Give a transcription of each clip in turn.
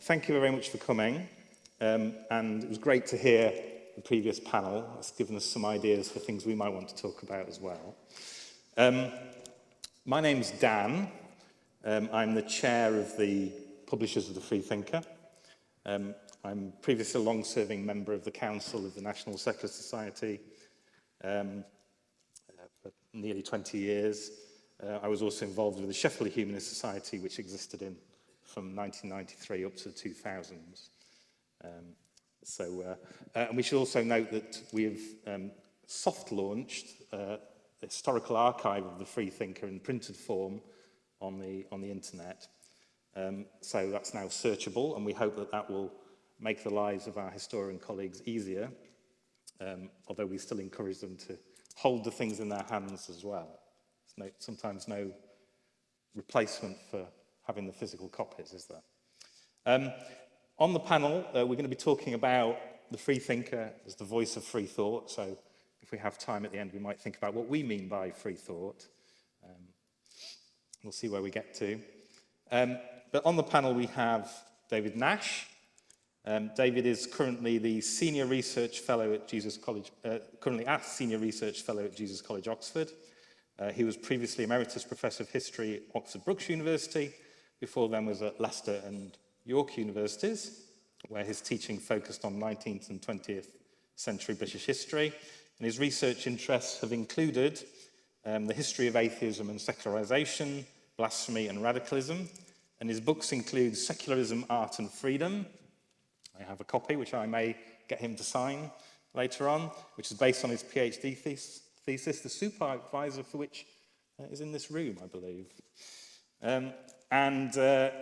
thank you very much for coming, and it was great to hear the previous panel. It's given us some ideas for things we might want to talk about as well. My name's Dan. I'm the chair of the publishers of the Freethinker. I'm previously a long-serving member of the Council of the National Secular Society for nearly 20 years. I was also involved with the Sheffield Humanist Society, which existed from 1993 up to the 2000s. And we should also note that we have soft-launched the historical archive of the Freethinker in printed form on the internet. So that's now searchable, and we hope that that will make the lives of our historian colleagues easier, although we still encourage them to hold the things in their hands as well. There's sometimes no replacement for having the physical copies, is there? On the panel, we're going to be talking about the Freethinker as the voice of free thought. So if we have time at the end, we might think about what we mean by free thought. We'll see where we get to. But on the panel, we have David Nash. David is currently the Senior Research Fellow at Jesus College, Senior Research Fellow at Jesus College, Oxford. He was previously Emeritus Professor of History at Oxford Brookes University. Before then was at Leicester and York Universities, where his teaching focused on 19th and 20th century British history. And his research interests have included the history of atheism and secularization, blasphemy and radicalism. And his books include Secularism, Art and Freedom. I have a copy, which I may get him to sign later on, which is based on his PhD thesis, the supervisor for which is in this room, I believe.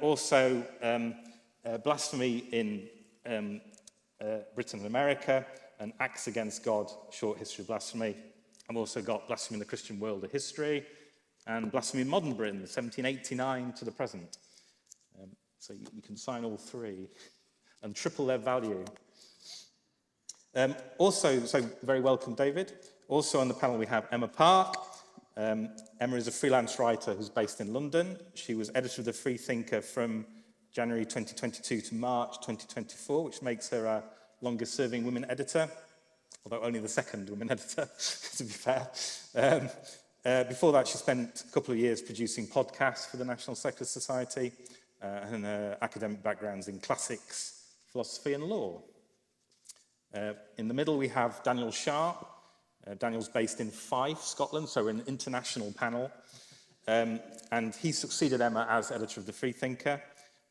Also Blasphemy in Britain and America, and Acts Against God, Short History of Blasphemy. I've also got Blasphemy in the Christian World, a History, and Blasphemy in Modern Britain, 1789 to the present. So you can sign all three and triple their value. So very welcome, David. Also on the panel we have Emma Park. Emma is a freelance writer who's based in London. She was editor of the Freethinker from January 2022 to March 2024, which makes her our longest serving women editor, although only the second woman editor, to be fair. Before that, she spent a couple of years producing podcasts for the National Secular Society, and her academic background's in classics, philosophy and law. In the middle, we have Daniel Sharp. Daniel's based in Fife, Scotland, so we're an international panel. And he succeeded Emma as editor of the Freethinker.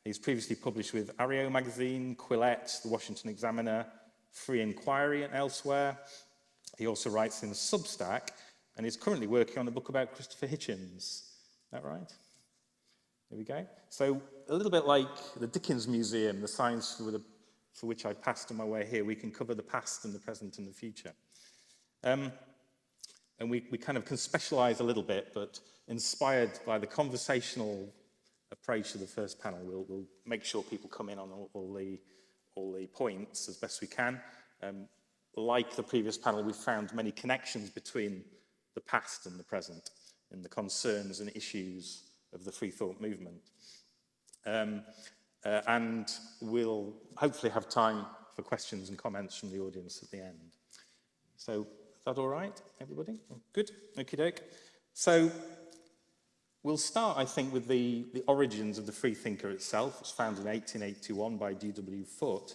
He's previously published with Ario magazine, Quillette, the Washington Examiner, Free Enquiry and elsewhere. He also writes in Substack, and is currently working on a book about Christopher Hitchens. Is that right? There we go. So a little bit like the Dickens Museum, the science for which I passed on my way here, we can cover the past and the present and the future. And we kind of can specialize a little bit, but inspired by the conversational approach to the first panel, we'll make sure people come in on all the points as best we can. Like the previous panel, we've found many connections between the past and the present and the concerns and issues of the free thought movement. And we'll hopefully have time for questions and comments from the audience at the end. So, is that all right, everybody? Good, okie doke. So, we'll start, I think, with the origins of the Freethinker itself. It was founded in 1881 by D.W. Foote.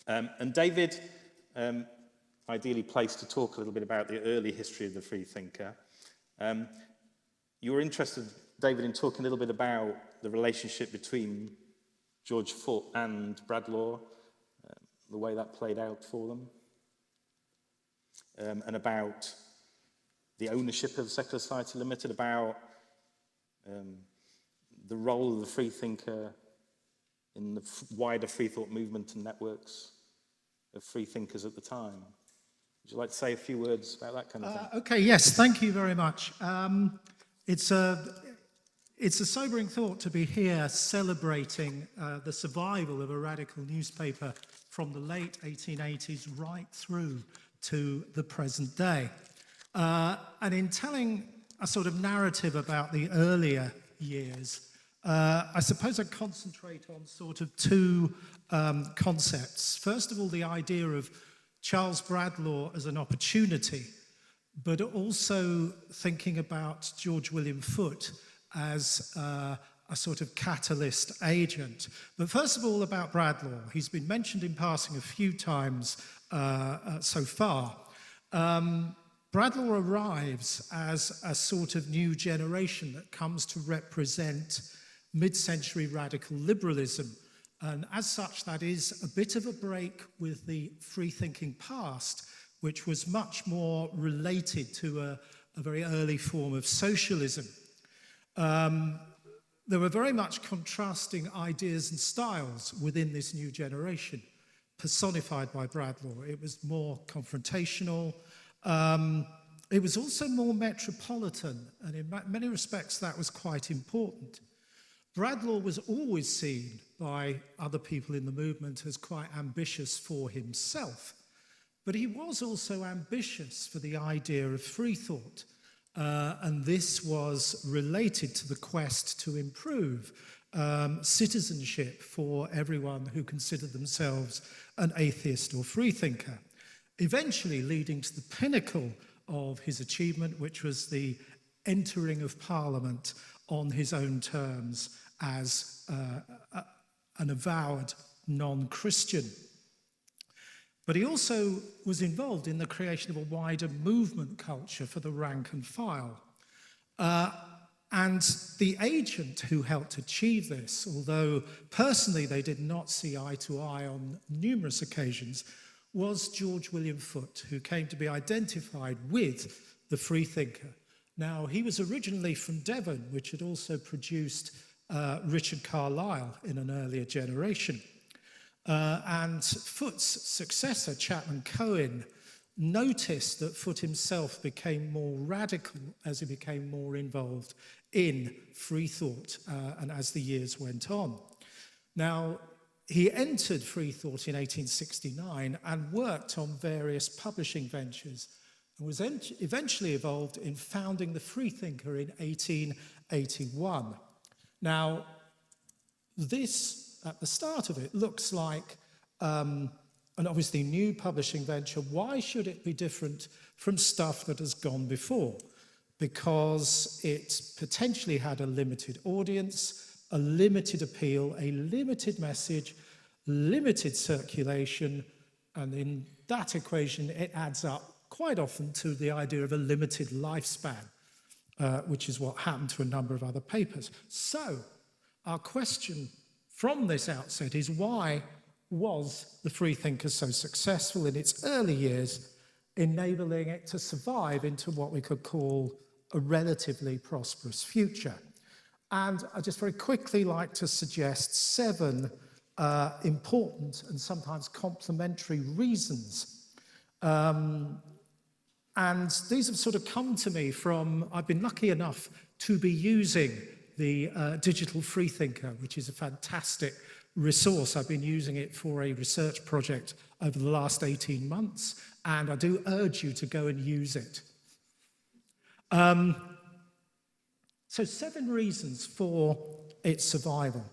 And David, ideally placed to talk a little bit about the early history of the Freethinker. You were interested, David, in talking a little bit about the relationship between George Foote and Bradlaugh, the way that played out for them. And about the ownership of Secular Society Limited, about the role of the Freethinker in the wider freethought movement and networks of freethinkers at the time. Would you like to say a few words about that kind of thing? Okay, yes, thank you very much. It's a sobering thought to be here celebrating the survival of a radical newspaper from the late 1880s right through to the present day. And in telling a sort of narrative about the earlier years, I suppose I concentrate on sort of two concepts. First of all, the idea of Charles Bradlaugh as an opportunity, but also thinking about George William Foote as a sort of catalyst agent. But first of all, about Bradlaugh. He's been mentioned in passing a few times so far. Bradlaugh arrives as a sort of new generation that comes to represent mid-century radical liberalism. And as such, that is a bit of a break with the free-thinking past, which was much more related to a very early form of socialism. There were very much contrasting ideas and styles within this new generation, personified by Bradlaugh. It was more confrontational. It was also more metropolitan, and in many respects that was quite important. Bradlaugh was always seen by other people in the movement as quite ambitious for himself, but he was also ambitious for the idea of free thought, and this was related to the quest to improve citizenship for everyone who considered themselves an atheist or freethinker, eventually leading to the pinnacle of his achievement, which was the entering of Parliament on his own terms as an avowed non-Christian. But he also was involved in the creation of a wider movement culture for the rank and file. And the agent who helped achieve this, although personally they did not see eye to eye on numerous occasions, was George William Foote, who came to be identified with the Freethinker. Now, he was originally from Devon, which had also produced Richard Carlile in an earlier generation. And Foote's successor, Chapman Cohen, noticed that Foote himself became more radical as he became more involved in free thought and as the years went on. Now, he entered free thought in 1869 and worked on various publishing ventures and was eventually involved in founding the Freethinker in 1881. Now, this, at the start of it, looks like an obviously new publishing venture. Why should it be different from stuff that has gone before? Because it potentially had a limited audience, a limited appeal, a limited message, limited circulation, and in that equation, it adds up quite often to the idea of a limited lifespan, which is what happened to a number of other papers. So, our question from this outset is, why was the Freethinker so successful in its early years, enabling it to survive into what we could call a relatively prosperous future? And I'd just very quickly like to suggest 7 important and sometimes complementary reasons. And these have sort of come to me from, I've been lucky enough to be using the digital Freethinker, which is a fantastic resource. I've been using it for a research project over the last 18 months, and I do urge you to go and use it. So 7 reasons for its survival.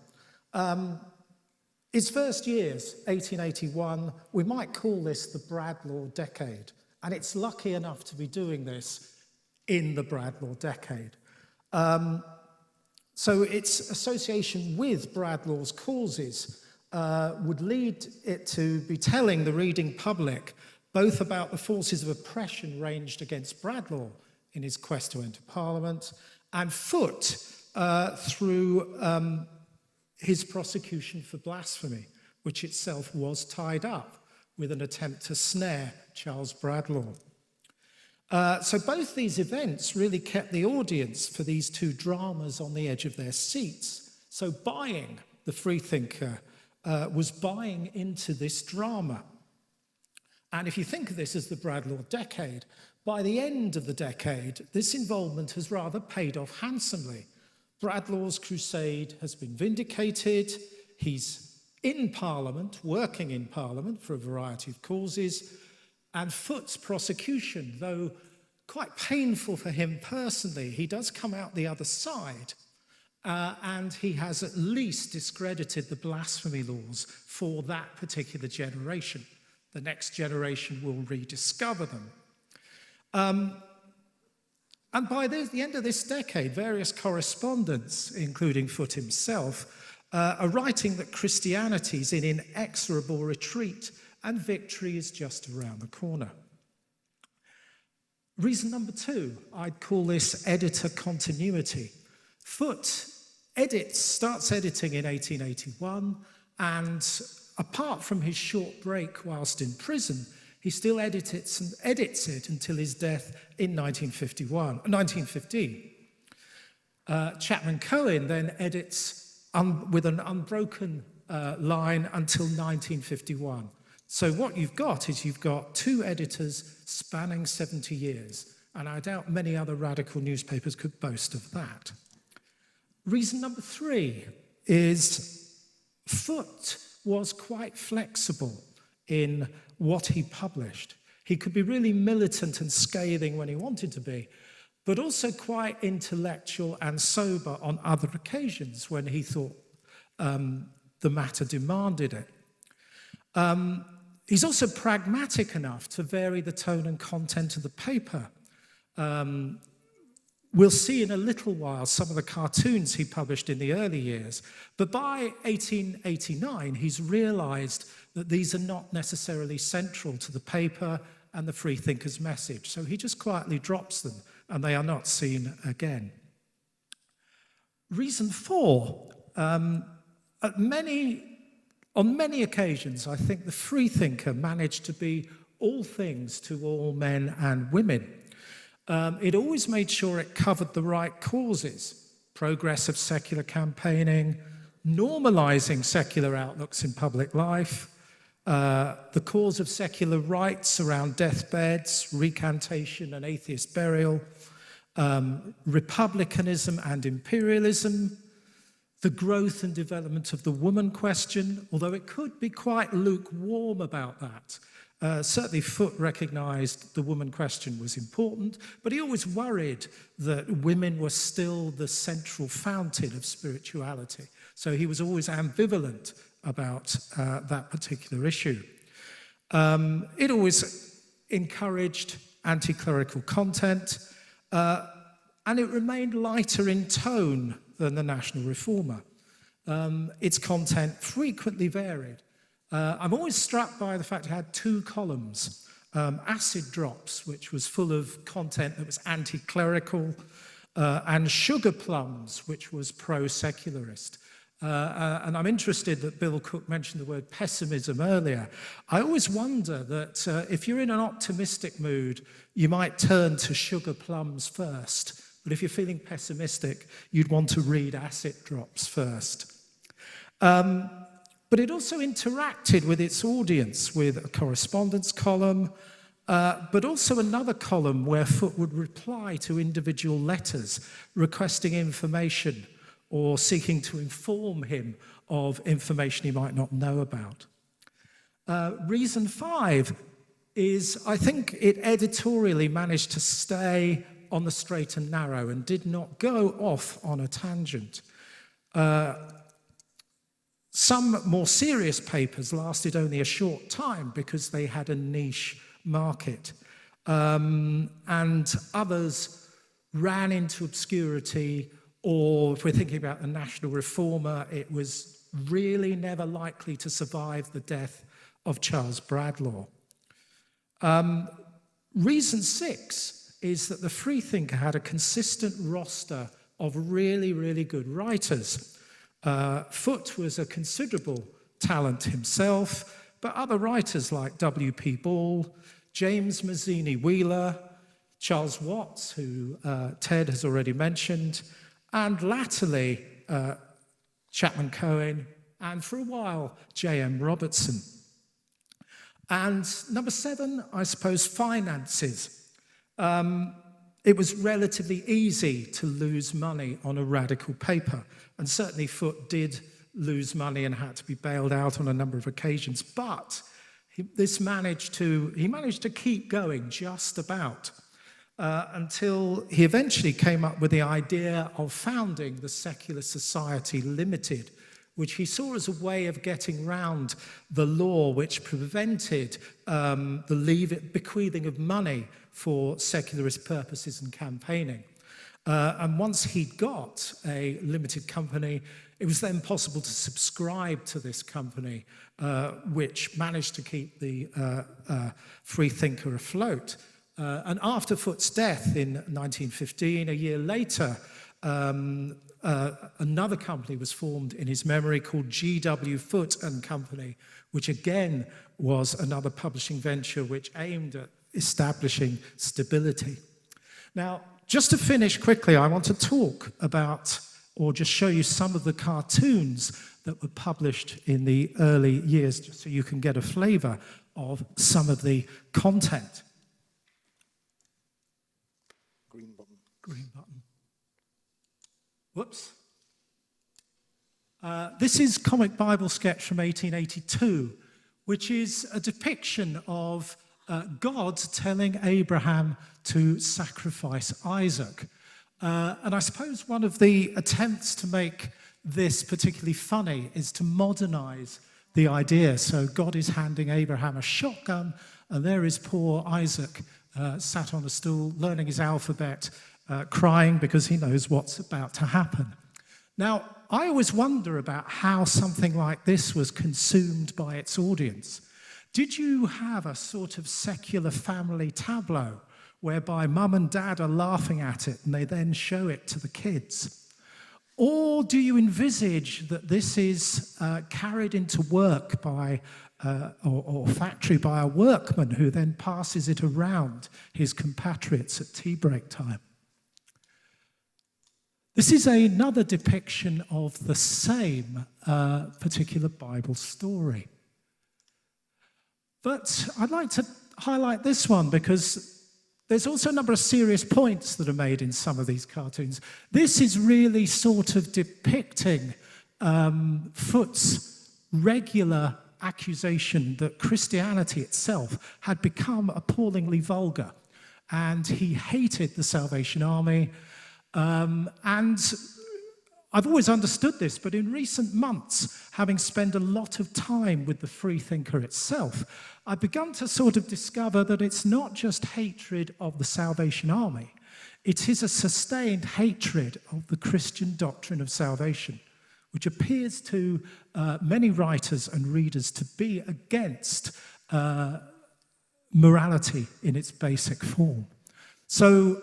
Its first years, 1881, we might call this the Bradlaugh decade, and it's lucky enough to be doing this in the Bradlaugh decade. So its association with Bradlaugh's causes would lead it to be telling the reading public both about the forces of oppression ranged against Bradlaugh in his quest to enter Parliament, and Foote through his prosecution for blasphemy, which itself was tied up with an attempt to snare Charles Bradlaugh. So both these events really kept the audience for these 2 dramas on the edge of their seats. So buying the Freethinker was buying into this drama. And if you think of this as the Bradlaugh decade, by the end of the decade, this involvement has rather paid off handsomely. Bradlaugh's crusade has been vindicated. He's in Parliament, working in Parliament for a variety of causes. And Foote's prosecution, though quite painful for him personally, he does come out the other side. and he has at least discredited the blasphemy laws for that particular generation. The next generation will rediscover them. And by the end of this decade, various correspondents, including Foote himself, are writing that Christianity is in inexorable retreat and victory is just around the corner. Reason number 2, I'd call this editor continuity. Foote starts editing in 1881, and apart from his short break whilst in prison, he still edits it until his death in 1915. Chapman Cohen then edits with an unbroken line until 1951. So what you've got is you've got 2 editors spanning 70 years, and I doubt many other radical newspapers could boast of that. Reason number 3 is Foote was quite flexible in what he published. He could be really militant and scathing when he wanted to be, but also quite intellectual and sober on other occasions when he thought the matter demanded it. He's also pragmatic enough to vary the tone and content of the paper. We'll see in a little while some of the cartoons he published in the early years, but by 1889 he's realized that these are not necessarily central to the paper and the Freethinker's message, so he just quietly drops them and they are not seen again. Reason 4, on many occasions I think the Freethinker managed to be all things to all men and women. It always made sure it covered the right causes: progress of secular campaigning, normalizing secular outlooks in public life, the cause of secular rights around deathbeds, recantation and atheist burial, republicanism and imperialism, the growth and development of the woman question, although it could be quite lukewarm about that. Certainly Foote recognized the woman question was important, but he always worried that women were still the central fountain of spirituality. So he was always ambivalent about that particular issue. It always encouraged anti-clerical content, and it remained lighter in tone than the National Reformer. Its content frequently varied. I'm always struck by the fact it had 2 columns. Acid Drops, which was full of content that was anti-clerical, and Sugar Plums, which was pro-secularist. And I'm interested that Bill Cook mentioned the word pessimism earlier. I always wonder that if you're in an optimistic mood, you might turn to Sugar Plums first. But if you're feeling pessimistic, you'd want to read Acid Drops first. But it also interacted with its audience with a correspondence column, but also another column where Foote would reply to individual letters requesting information or seeking to inform him of information he might not know about. Reason 5 is, I think it editorially managed to stay on the straight and narrow and did not go off on a tangent. Some more serious papers lasted only a short time because they had a niche market. And others ran into obscurity, or if we're thinking about the National Reformer, it was really never likely to survive the death of Charles Bradlaugh. Reason 6 is that the Freethinker had a consistent roster of really, really good writers. Foote was a considerable talent himself, but other writers like W.P. Ball, James Mazzini Wheeler, Charles Watts, who Ted has already mentioned, and latterly Chapman Cohen, and for a while J.M. Robertson. And number 7, I suppose, finances. It was relatively easy to lose money on a radical paper, and certainly Foote did lose money and had to be bailed out on a number of occasions, but he managed to keep going just about. until he eventually came up with the idea of founding the Secular Society Limited, which he saw as a way of getting round the law which prevented the bequeathing of money for secularist purposes and campaigning. And once he'd got a limited company, it was then possible to subscribe to this company, which managed to keep the Freethinker afloat. And after Foot's death in 1915, a year later, another company was formed in his memory called G.W. Foot and Company, which again was another publishing venture which aimed at establishing stability. Now, just to finish quickly, I want to talk about, or just show you some of the cartoons that were published in the early years, just so you can get a flavor of some of the content. Green button. Green button. Whoops. This is Comic Bible Sketch from 1882, which is a depiction of God telling Abraham to sacrifice Isaac. And I suppose one of the attempts to make this particularly funny is to modernize the idea. So God is handing Abraham a shotgun, and there is poor Isaac sat on a stool, learning his alphabet, crying because he knows what's about to happen. Now, I always wonder about how something like this was consumed by its audience. Did you have a sort of secular family tableau whereby mum and dad are laughing at it and they then show it to the kids? Or do you envisage that this is carried into work by, or factory by a workman who then passes it around his compatriots at tea break time? This is another depiction of the same particular Bible story. But I'd like to highlight this one because there's also a number of serious points that are made in some of these cartoons. This is really sort of depicting Foot's regular accusation that Christianity itself had become appallingly vulgar, and he hated the Salvation Army. And I've always understood this, but in recent months, having spent a lot of time with the Freethinker itself, I've begun to sort of discover that it's not just hatred of the Salvation Army, it is a sustained hatred of the Christian doctrine of salvation, which appears to many writers and readers to be against morality in its basic form. So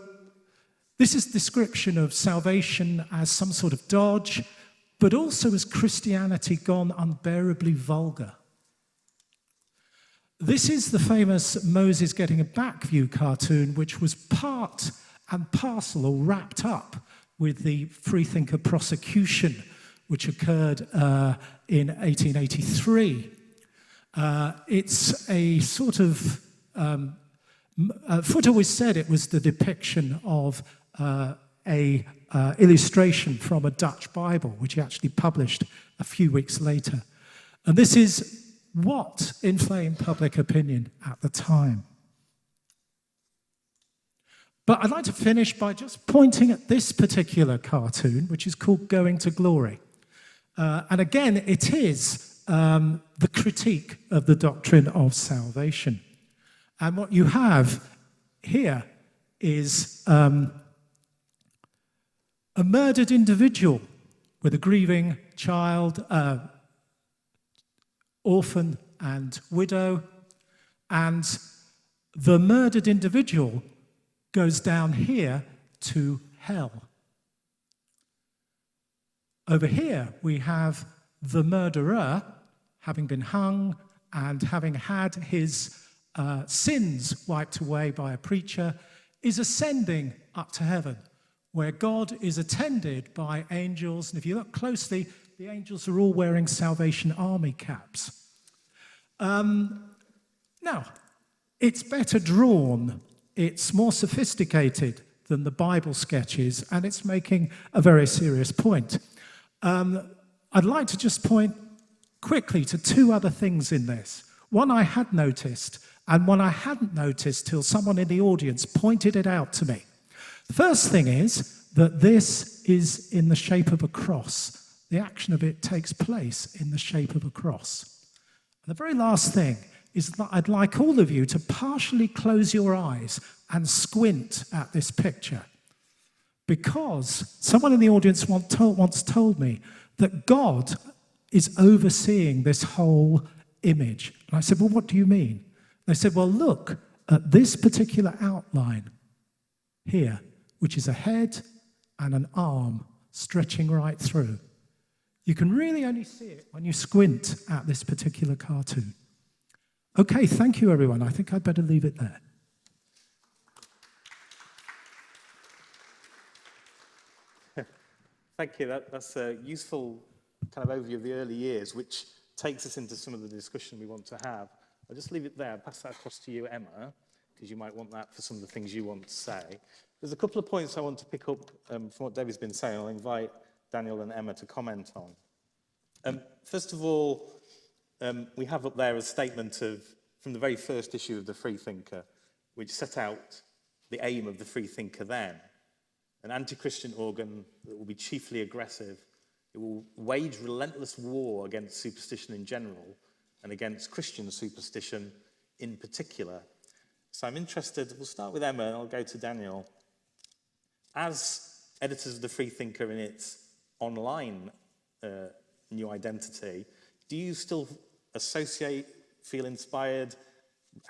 this is a description of salvation as some sort of dodge, but also as Christianity gone unbearably vulgar. This is the famous Moses getting a back view cartoon, which was part and parcel or wrapped up with the Freethinker prosecution, which occurred in 1883. It's a sort of, Foot always said it was the depiction of a illustration from a Dutch Bible, which he actually published a few weeks later. And this is what inflamed public opinion at the time. But I'd like to finish by just pointing at this particular cartoon, which is called Going to Glory. And again, it is the critique of the doctrine of salvation. And what you have here is a murdered individual with a grieving child, orphan and widow, and the murdered individual goes down here to hell. Over here we have the murderer, having been hung and having had his sins wiped away by a preacher, is ascending up to heaven, where God is attended by angels. And if you look closely, the angels are all wearing Salvation Army caps. Now, it's better drawn, it's more sophisticated than the Bible sketches, and it's making a very serious point. I'd like to just point quickly to two other things in this. One I had noticed and one I hadn't noticed till someone in the audience pointed it out to me. The first thing is that this is in the shape of a cross. The action of it takes place in the shape of a cross. And the very last thing is that I'd like all of you to partially close your eyes and squint at this picture, because someone in the audience once told me that God is overseeing this whole image. And I said, well, what do you mean? They said, well, look at this particular outline here, which is a head and an arm stretching right through. You can really only see it when you squint at this particular cartoon. Okay, thank you, everyone. I think I'd better leave it there. Thank you. That's a useful kind of overview of the early years, which takes us into some of the discussion we want to have. I'll just leave it there. I'll pass that across to you, Emma, because you might want that for some of the things you want to say. There's a couple of points I want to pick up from what David's been saying. I'll invite Daniel and Emma to comment on. First of all, we have up there a statement from the very first issue of the Freethinker, which set out the aim of the Freethinker then. An anti-Christian organ that will be chiefly aggressive. It will wage relentless war against superstition in general and against Christian superstition in particular. So I'm interested, we'll start with Emma and I'll go to Daniel. As editors of the Freethinker in its online new identity, do you still associate, feel inspired?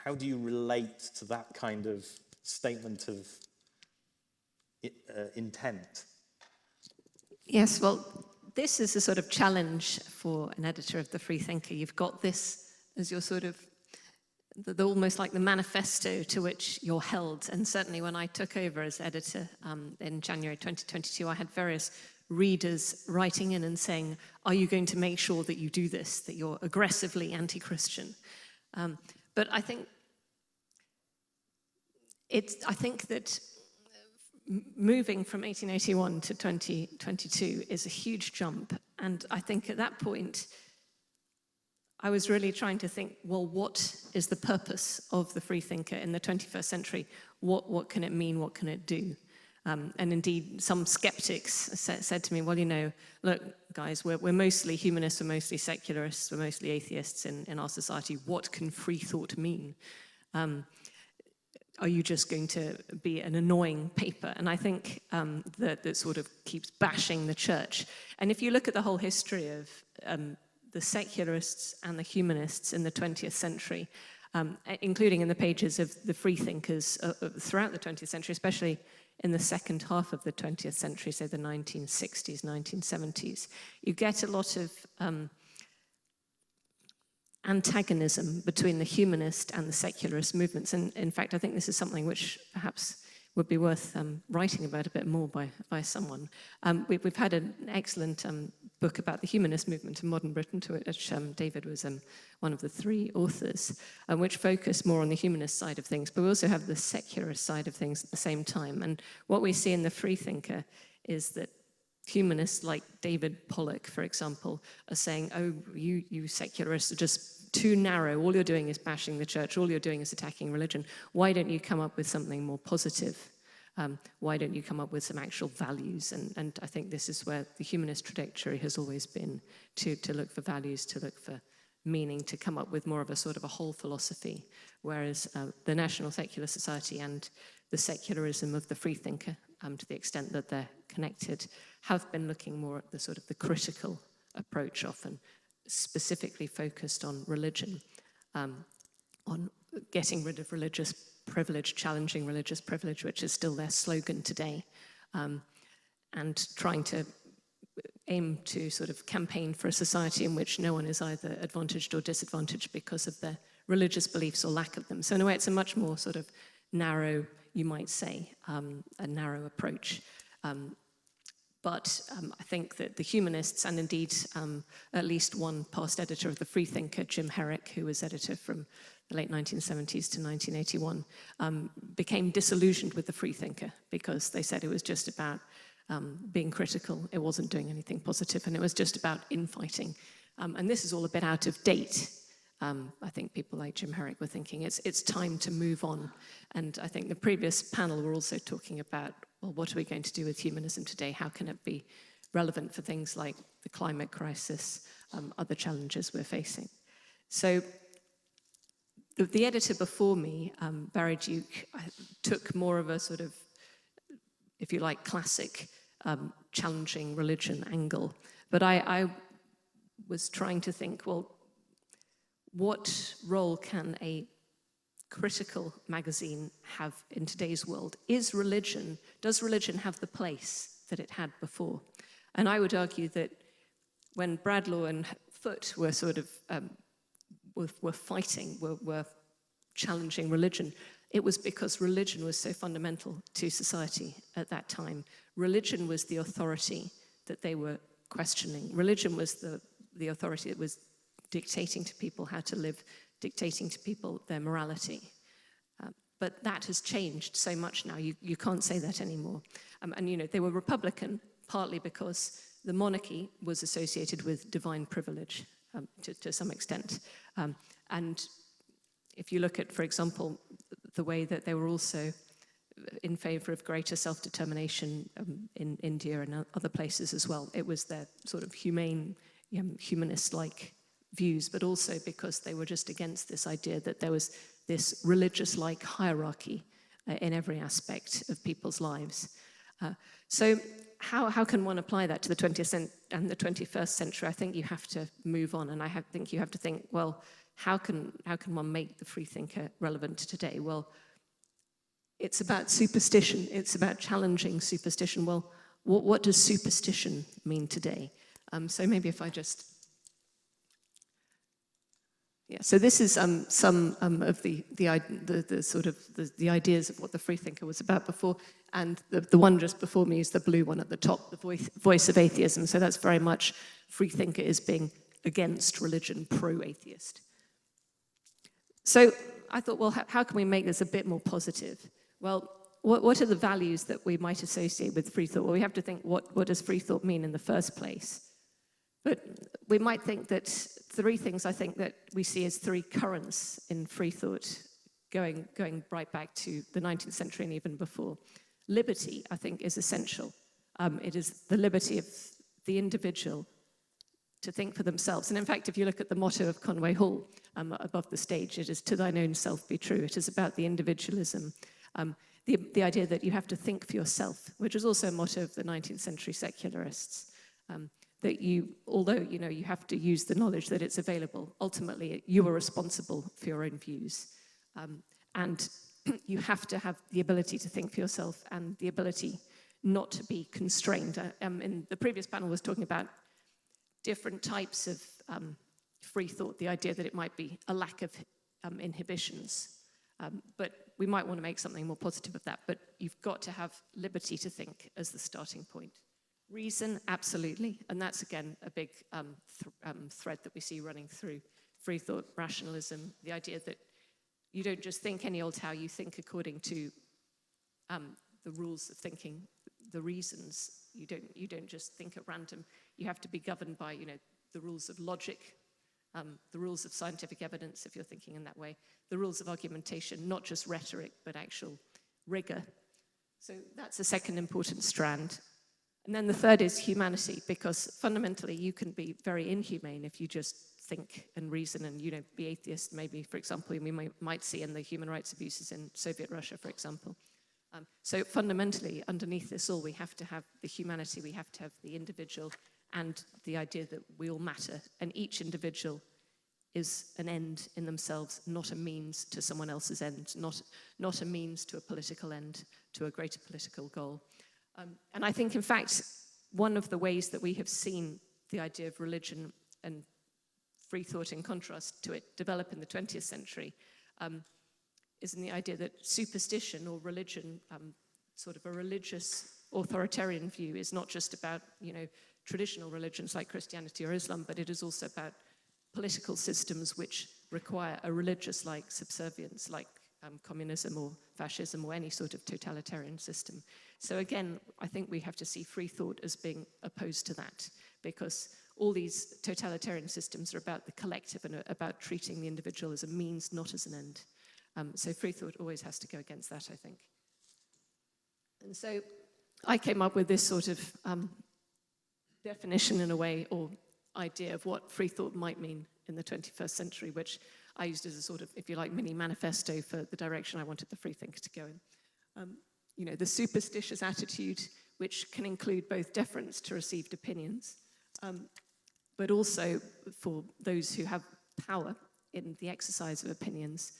How do you relate to that kind of statement of intent? Yes, well, this is a sort of challenge for an editor of the Freethinker. You've got this as your sort of, almost like the manifesto to which you're held. And certainly when I took over as editor in January 2022, I had various readers writing in and saying, are you going to make sure that you do this, that you're aggressively anti-Christian? But I think that moving from 1881 to 2022 is a huge jump. And I think at that point, I was really trying to think, well, what is the purpose of the Freethinker in the 21st century? What can it mean? What can it do? And indeed, some skeptics said to me, well, you know, look, guys, we're mostly humanists, we're mostly secularists, we're mostly atheists in our society. What can free thought mean? Are you just going to be an annoying paper? And I think that sort of keeps bashing the church. And if you look at the whole history of the secularists and the humanists in the 20th century, including in the pages of the freethinkers throughout the 20th century, especially in the second half of the 20th century, say the 1960s, 1970s, you get a lot of antagonism between the humanist and the secularist movements. And in fact, I think this is something which perhaps would be worth writing about a bit more by someone. We've had an excellent book about the humanist movement in modern Britain, to which David was one of the three authors, which focus more on the humanist side of things, but we also have the secularist side of things at the same time. And what we see in the Freethinker is that humanists like David Pollock, for example, are saying, oh, you secularists are just too narrow. All you're doing is bashing the church. All you're doing is attacking religion. Why don't you come up with something more positive? Why don't you come up with some actual values? And I think this is where the humanist trajectory has always been, to look for values, to look for meaning, to come up with more of a sort of a whole philosophy, whereas the National Secular Society and the secularism of the Freethinker, to the extent that they're connected, have been looking more at the sort of the critical approach, often specifically focused on religion, on getting rid of religious privilege, challenging religious privilege, which is still their slogan today, and trying to aim to sort of campaign for a society in which no one is either advantaged or disadvantaged because of their religious beliefs or lack of them. So in a way, it's a much more sort of narrow, you might say, a narrow approach. But I think that the humanists, and indeed at least one past editor of the Freethinker, Jim Herrick, who was editor from the late 1970s to 1981, became disillusioned with the Freethinker because they said it was just about being critical, it wasn't doing anything positive, and it was just about infighting. And this is all a bit out of date. I think people like Jim Herrick were thinking it's time to move on. And I think the previous panel were also talking about, well, what are we going to do with humanism today? How can it be relevant for things like the climate crisis, other challenges we're facing? So the editor before me, Barry Duke, took more of a sort of, if you like, classic challenging religion angle. But I was trying to think, well, what role can a critical magazine have in today's world? Does religion have the place that it had before? And I would argue that when Bradlaugh and Foote were sort of were fighting, were challenging religion, it was because religion was so fundamental to society at that time. Religion was the authority that they were questioning. Religion was the authority that was dictating to people how to live, dictating to people their morality. But that has changed so much now. You can't say that anymore. And, you know, they were Republican, partly because the monarchy was associated with divine privilege to some extent. And if you look at, for example, the way that they were also in favor of greater self-determination in India and other places as well, it was their sort of humane, humanist-like views, but also because they were just against this idea that there was this religious-like hierarchy in every aspect of people's lives. So how can one apply that to the 20th and the 21st century? I think you have to move on, and I think you have to think, well, how can one make the Freethinker relevant to today? Well, it's about superstition. It's about challenging superstition. Well, what does superstition mean today? So maybe if I just... Yeah, so this is some of the sort of the ideas of what the Freethinker was about before, and the one just before me is the blue one at the top, the voice of atheism. So that's very much Freethinker is being against religion, pro-atheist. So I thought, well, how can we make this a bit more positive? Well, what are the values that we might associate with Freethought? Well, we have to think, what does Freethought mean in the first place? But we might think that three things I think that we see as three currents in Freethought going right back to the 19th century and even before. Liberty, I think, is essential. It is the liberty of the individual to think for themselves. And in fact, if you look at the motto of Conway Hall above the stage, it is "To thine own self be true." It is about the individualism. The idea that you have to think for yourself, which is also a motto of the 19th century secularists. That although you have to use the knowledge that it's available, ultimately you are responsible for your own views. And you have to have the ability to think for yourself and the ability not to be constrained. In the previous panel was talking about different types of free thought, the idea that it might be a lack of inhibitions. But we might want to make something more positive of that. But you've got to have liberty to think as the starting point. Reason, absolutely, and that's again a big thread that we see running through free thought, rationalism, the idea that you don't just think any old how, you think according to the rules of thinking, the reasons. You don't just think at random. You have to be governed by the rules of logic, the rules of scientific evidence, if you're thinking in that way, the rules of argumentation, not just rhetoric but actual rigor. So that's the second important strand. And then the third is humanity, because fundamentally you can be very inhumane if you just think and reason and be atheist. Maybe, for example, we might see in the human rights abuses in Soviet Russia, for example. So fundamentally, underneath this all, we have to have the humanity, we have to have the individual, and the idea that we all matter, and each individual is an end in themselves, not a means to someone else's end, not a means to a political end, to a greater political goal. And I think, in fact, one of the ways that we have seen the idea of religion and free thought in contrast to it develop in the 20th century is in the idea that superstition or religion, sort of a religious authoritarian view, is not just about, traditional religions like Christianity or Islam, but it is also about political systems which require a religious-like subservience, like communism or fascism or any sort of totalitarian system. So again, I think we have to see free thought as being opposed to that, because all these totalitarian systems are about the collective and about treating the individual as a means, not as an end. So free thought always has to go against that, I think. And so I came up with this sort of definition in a way, or idea of what free thought might mean in the 21st century, which I used as a sort of, if you like, mini manifesto for the direction I wanted the Freethinker to go in. You know, the superstitious attitude, which can include both deference to received opinions, but also for those who have power in the exercise of opinions,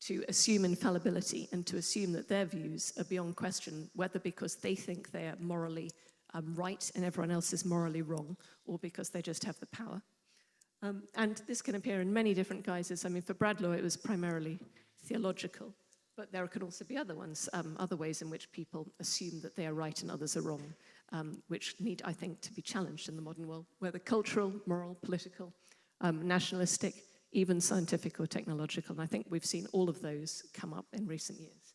to assume infallibility and to assume that their views are beyond question, whether because they think they are morally right and everyone else is morally wrong, or because they just have the power. And this can appear in many different guises. I mean, for Bradlaugh, it was primarily theological, but there can also be other ones, other ways in which people assume that they are right and others are wrong, which need, I think, to be challenged in the modern world, whether cultural, moral, political, nationalistic, even scientific or technological. And I think we've seen all of those come up in recent years.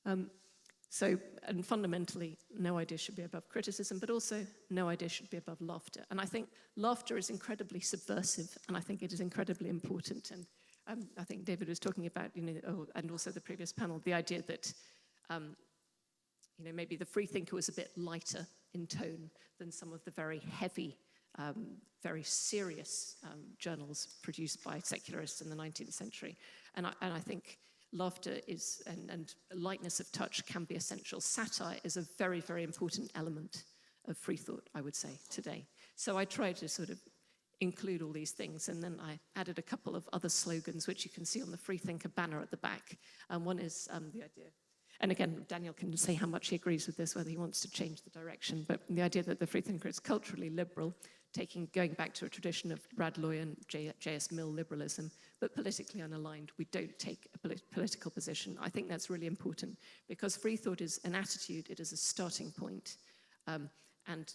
And fundamentally, no idea should be above criticism, but also no idea should be above laughter. And I think laughter is incredibly subversive, and I think it is incredibly important. And I think David was talking about, and also the previous panel, the idea that, maybe the Freethinker was a bit lighter in tone than some of the very heavy, very serious journals produced by secularists in the 19th century. And I think laughter is, and lightness of touch can be essential. Satire is a very, very important element of free thought, I would say, today. So I tried to sort of include all these things, and then I added a couple of other slogans, which you can see on the Freethinker banner at the back. And one is the idea, and again, Daniel can say how much he agrees with this, whether he wants to change the direction, but the idea that the Freethinker is culturally liberal, going back to a tradition of Bradlaugh and J.S. Mill liberalism, but politically unaligned. We don't take a political position. I think that's really important, because free thought is an attitude, it is a starting point. And,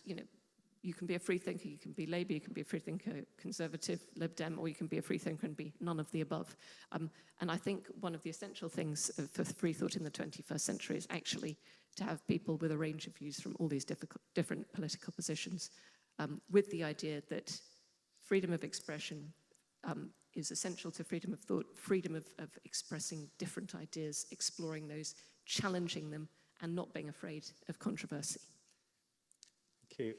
you can be a free thinker, you can be Labour, you can be a free thinker, conservative, Lib Dem, or you can be a free thinker and be none of the above. And I think one of the essential things for free thought in the 21st century is actually to have people with a range of views from all these different political positions, with the idea that freedom of expression is essential to freedom of thought, freedom of expressing different ideas, exploring those, challenging them, and not being afraid of controversy. Thank you.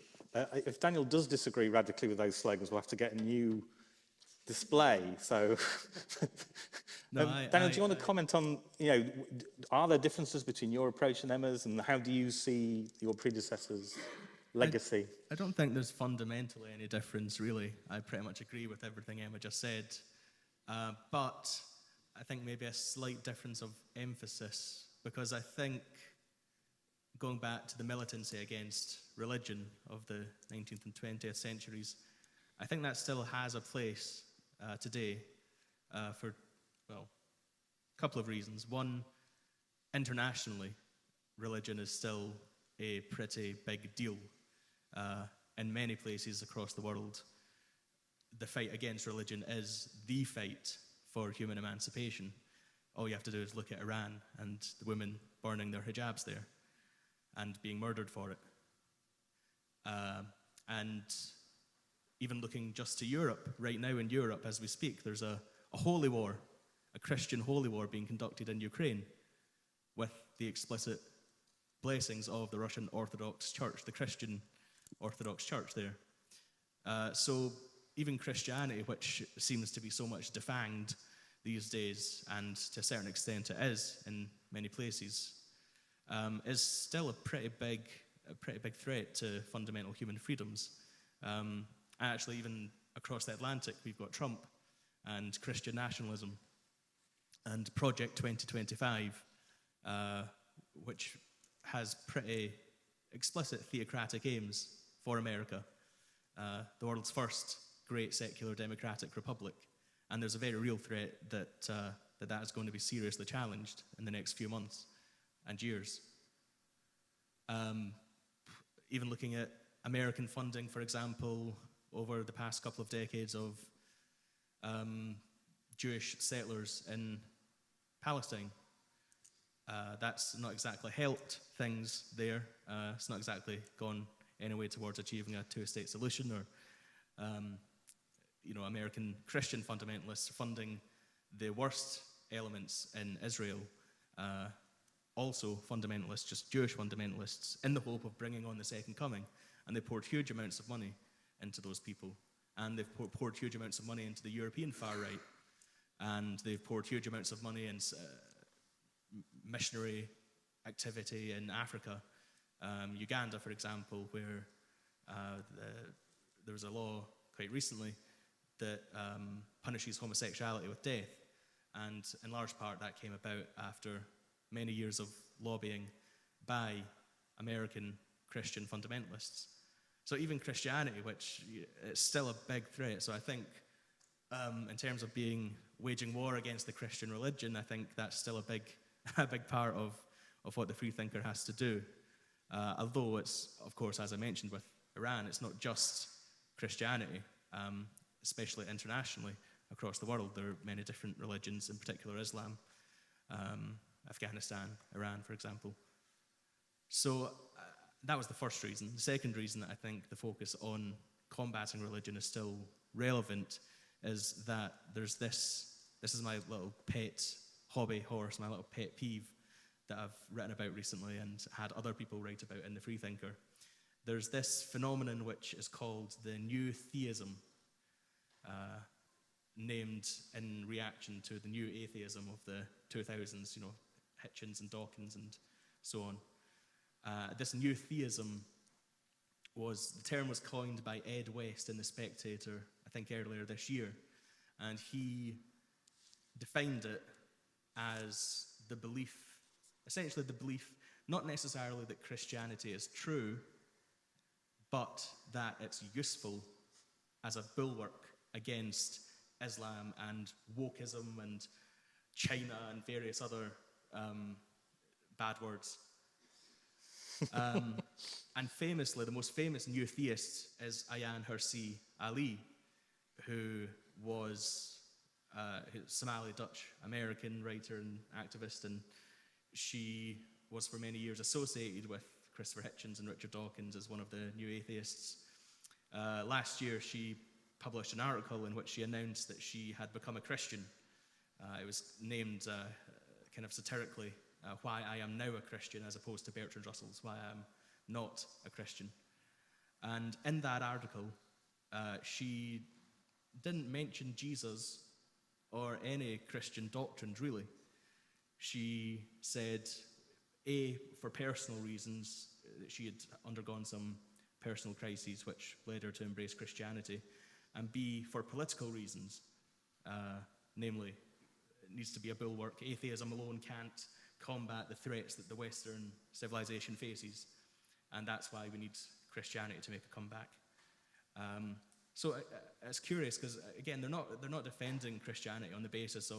If Daniel does disagree radically with those slogans, we'll have to get a new display. So, Daniel, do you want to comment on, are there differences between your approach and Emma's, and how do you see your predecessors' legacy? I don't think there's fundamentally any difference, really. I pretty much agree with everything Emma just said. But I think maybe a slight difference of emphasis, because I think going back to the militancy against religion of the 19th and 20th centuries, I think that still has a place today for, well, a couple of reasons. One, internationally, religion is still a pretty big deal. In many places across the world, the fight against religion is the fight for human emancipation. All you have to do is look at Iran and the women burning their hijabs there and being murdered for it. And even looking just to Europe, right now in Europe as we speak, there's a holy war, a Christian holy war being conducted in Ukraine with the explicit blessings of the Russian Orthodox Church, the Christian Orthodox Church there. So even Christianity, which seems to be so much defanged these days, and to a certain extent it is in many places, is still a pretty big threat to fundamental human freedoms. Actually, even across the Atlantic, we've got Trump and Christian nationalism and Project 2025, which has pretty explicit theocratic aims for America, the world's first great secular democratic republic. And there's a very real threat that that is going to be seriously challenged in the next few months and years. Even looking at American funding, for example, over the past couple of decades of Jewish settlers in Palestine, that's not exactly helped things there. It's not exactly gone any way towards achieving a two-state solution or American Christian fundamentalists funding the worst elements in Israel, also fundamentalists, just Jewish fundamentalists, in the hope of bringing on the second coming. And they poured huge amounts of money into those people. And they've poured huge amounts of money into the European far right. And they've poured huge amounts of money in missionary activity in Africa. Uganda, for example, where there was a law quite recently that punishes homosexuality with death. And in large part, that came about after many years of lobbying by American Christian fundamentalists. So even Christianity, which is still a big threat. So I think in terms of waging war against the Christian religion, I think that's still a big part of what the Freethinker has to do. Although it's, of course, as I mentioned with Iran, it's not just Christianity, especially internationally across the world. There are many different religions, in particular Islam, Afghanistan, Iran, for example. So that was the first reason. The second reason that I think the focus on combating religion is still relevant is that there's this is my little pet hobby horse, my little pet peeve that I've written about recently and had other people write about in the Freethinker. There's this phenomenon which is called the new theism, named in reaction to the new atheism of the 2000s, Hitchens and Dawkins and so on. This new theism the term was coined by Ed West in The Spectator, I think earlier this year, and he defined it as essentially the belief, not necessarily that Christianity is true, but that it's useful as a bulwark against Islam and wokeism and China and various other bad words. And famously, the most famous new theist is Ayaan Hirsi Ali, who was a Somali-Dutch American writer and activist, and she was for many years associated with Christopher Hitchens and Richard Dawkins as one of the new atheists. Last year, she published an article in which she announced that she had become a Christian. It was named kind of satirically, Why I Am Now a Christian, as opposed to Bertrand Russell's Why I Am Not a Christian. And in that article, she didn't mention Jesus or any Christian doctrines, really. She said, A, for personal reasons, she had undergone some personal crises which led her to embrace Christianity, and B, for political reasons, namely, it needs to be a bulwark. Atheism alone can't combat the threats that the Western civilization faces, and that's why we need Christianity to make a comeback. So it's curious because, again, they're not defending Christianity on the basis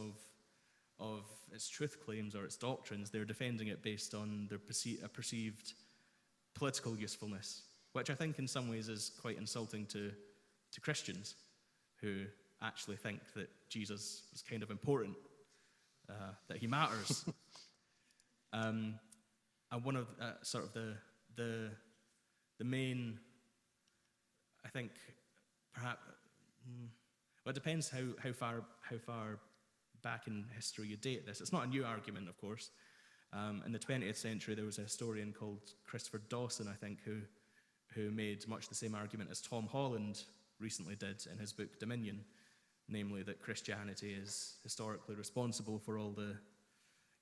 of its truth claims or its doctrines. They're defending it based on their perceived political usefulness, which I think in some ways is quite insulting to Christians who actually think that Jesus is kind of important, that he matters. And one of sort of the main, I think, perhaps, well, it depends how far back in history you date this. It's not a new argument, of course. In the 20th century, there was a historian called Christopher Dawson, I think, who made much the same argument as Tom Holland recently did in his book Dominion, namely that Christianity is historically responsible for all the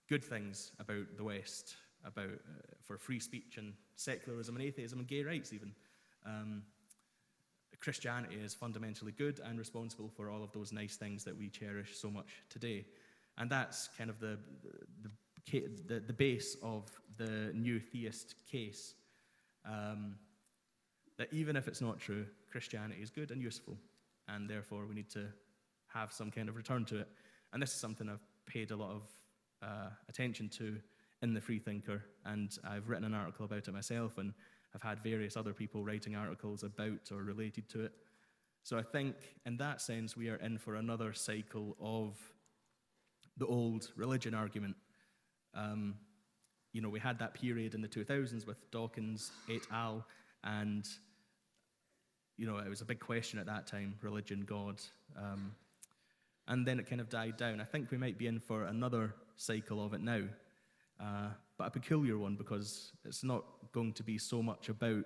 good things about the West, for free speech and secularism and atheism and gay rights even. Christianity is fundamentally good and responsible for all of those nice things that we cherish so much today. And that's kind of the base of the new theist case. That even if it's not true, Christianity is good and useful, and therefore we need to have some kind of return to it. And this is something I've paid a lot of attention to in the Freethinker, and I've written an article about it myself, and I've had various other people writing articles about or related to it. So I think in that sense we are in for another cycle of the old religion argument. We had that period in the 2000s with Dawkins et al., and it was a big question at that time, religion, God. And then it kind of died down. I think we might be in for another cycle of it now, but a peculiar one, because it's not going to be so much about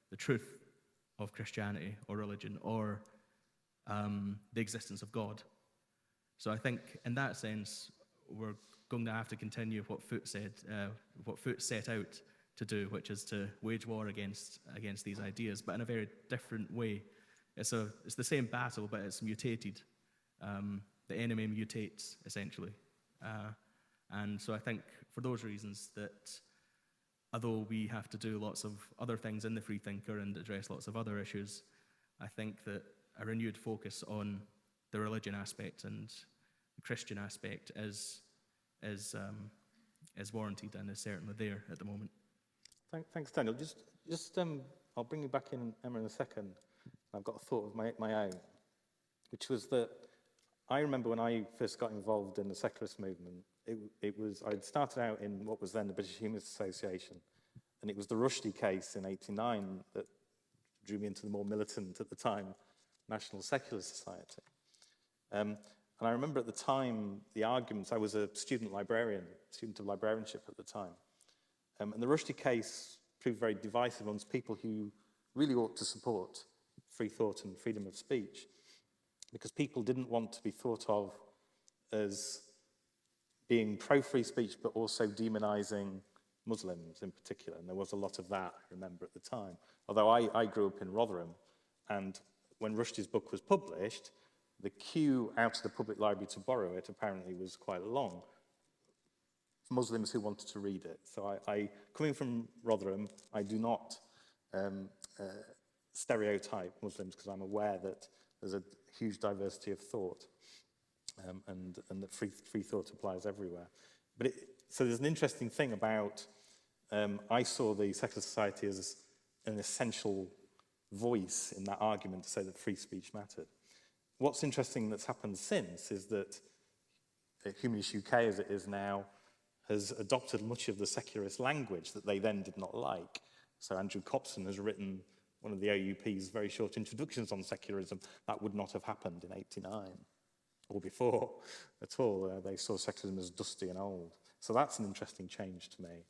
the truth of Christianity or religion or the existence of God. So I think in that sense, we're going to have to continue what Foot set out to do, which is to wage war against these ideas, but in a very different way. It's the same battle, but it's mutated. The enemy mutates, essentially. And so I think for those reasons that although we have to do lots of other things in the Freethinker and address lots of other issues, I think that a renewed focus on the religion aspect and the Christian aspect is warranted and is certainly there at the moment. Thanks, Daniel. I'll bring you back in, Emma, in a second. I've got a thought of my own, which was that I remember when I first got involved in the secularist movement, I'd started out in what was then the British Humanist Association, and it was the Rushdie case in '89 that drew me into the more militant, at the time, National Secular Society. And I remember at the time, the arguments, I was a student of librarianship at the time, and the Rushdie case proved very divisive amongst people who really ought to support free thought and freedom of speech, because people didn't want to be thought of as being pro-free speech, but also demonizing Muslims in particular. And there was a lot of that, I remember, at the time. Although I grew up in Rotherham, and when Rushdie's book was published, the queue out of the public library to borrow it apparently was quite long for Muslims who wanted to read it. So coming from Rotherham, I do not stereotype Muslims, because I'm aware that there's a huge diversity of thought, and that free thought applies everywhere. So there's an interesting thing about, I saw the secular society as an essential voice in that argument to say that free speech mattered. What's interesting that's happened since is that Humanist UK, as it is now, has adopted much of the secularist language that they then did not like. So Andrew Copson has written one of the OUP's very short introductions on secularism. That would not have happened in '89 or before at all. They saw secularism as dusty and old. So that's an interesting change to me.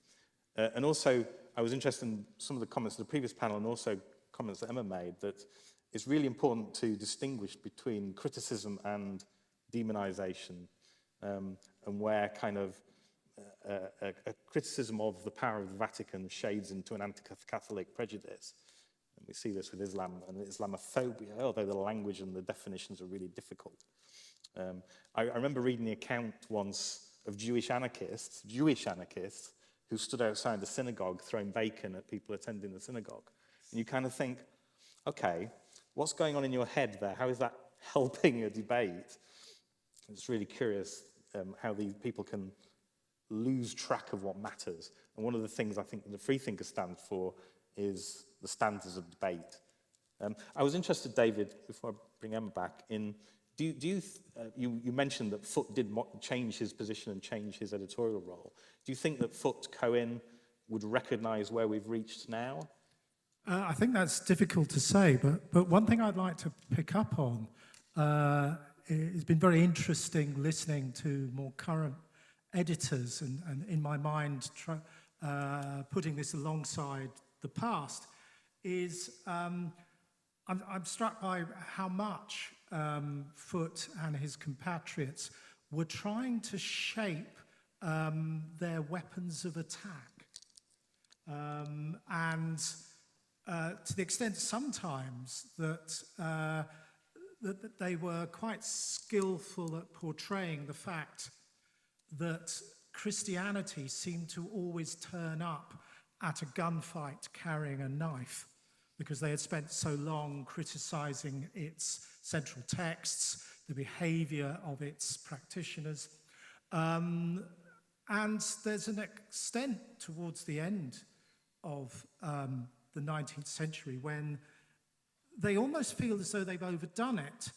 And also, I was interested in some of the comments of the previous panel and also comments that Emma made, that it's really important to distinguish between criticism and demonization, and where kind of a criticism of the power of the Vatican shades into an anti-Catholic prejudice. And we see this with Islam and Islamophobia, although the language and the definitions are really difficult. I remember reading the account once of Jewish anarchists who stood outside the synagogue throwing bacon at people attending the synagogue. And you kind of think, okay, what's going on in your head there? How is that helping a debate? It's really curious how these people can lose track of what matters. And one of the things I think the Freethinker stands for is the standards of debate. I was interested, David, before I bring Emma back, in you mentioned that Foot did change his position and change his editorial role. Do you think that Foot Cohen would recognise where we've reached now? I think that's difficult to say, but one thing I'd like to pick up on, it's been very interesting listening to more current editors and in my mind putting this alongside the past, is I'm struck by how much Foot and his compatriots were trying to shape their weapons of attack. And to the extent sometimes that they were quite skillful at portraying the fact that Christianity seemed to always turn up at a gunfight carrying a knife, because they had spent so long criticizing its central texts, the behavior of its practitioners. And there's an extent towards the end of the 19th century when they almost feel as though they've overdone it,